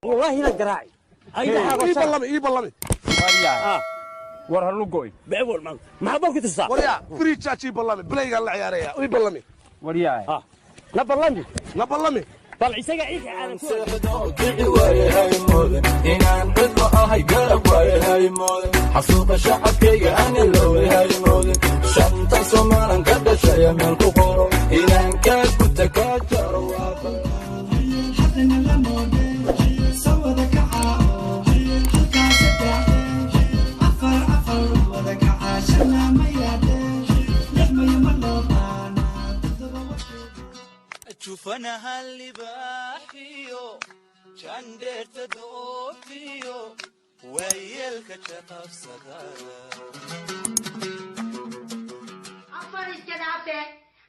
والله لا قراعي اي حاجه اي بلمي وريا war halu go'ay بعول ما بوك تصا وريا فري تشاتشي بلمي بلاي قال عياريا اي بلمي waryahay لا بلمي طلع يسقى عيك على inaan cidlo ahay garab waaye hay moodin xasuuqa shacabkayga aan iloway hay moodin shanta Soomaalian ka dhashay meel ku qoro inaan ka guta ka jaro شوف انا هاللي باحيو جندر تدوفيو ويلك تشقف صغارة أفر الكلافة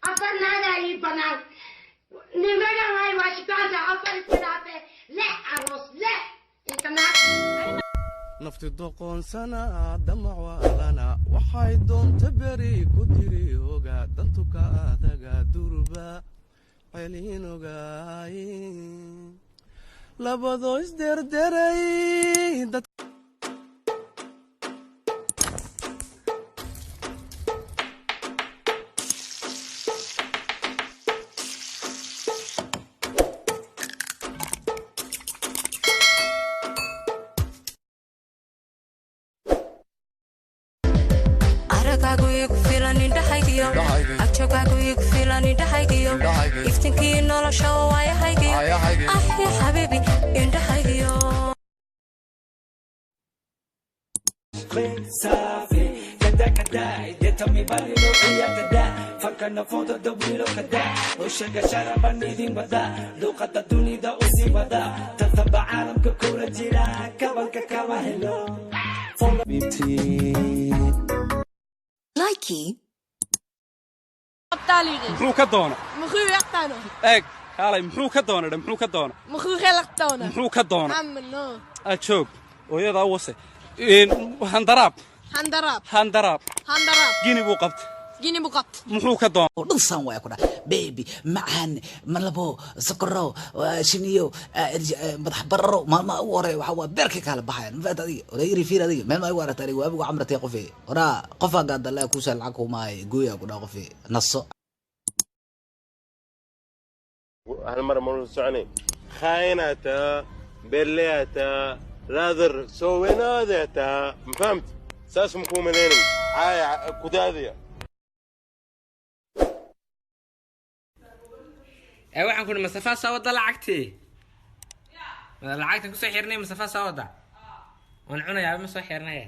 أفر نانا يبنان نمرنا هاي واشكانتا أفر الكلافة لا عروس لا انت ما nafti doqoonsana damac waalana waxay doonta beri ku diri oga dantuka adaga durba celin ogaay labadoo isderderay iftinkii nolosha waayahaygiyo ahya xabiibi indhahaygiyo كدا كدا يتمي بالو يا كدا فكرنا فوت الدبيلو كدا وشك شرب الندين بدا دوقة الدنيا دا أسي بدا تتبع عالم ككورة جيرا كبالك كما هلو لايكي muxuu ka doona مخو يقطانو eeg kaalay muxuu ka doona muxuu ka doona مخو خلقتونا muxuu ka doona عملو ajoog hooyadaa wase handaraab هندراب gini buu qabtay جيني بقط muxuu ka doona dhulsan way ku dhaa baby macaan malabo sakaro shiniyo madax bararo maalma ugu hore waxa waa beerka kala baxayaan mafaad adiga oday fiir adiga meel ma ay waratay waa abigu amratay qofay ora qofa gaad la ku sal lacag kuma ay gooya ku dhaa qofay naso hal mar mar soconi khaynata bellata laadar soowenaadata fahamt saas muku maleeyay ay kudaadiya waxaan ku masafa sawada lacagtii lacagtan ku soo xirnay masafa sawada waan cunayaa ma soo xirnay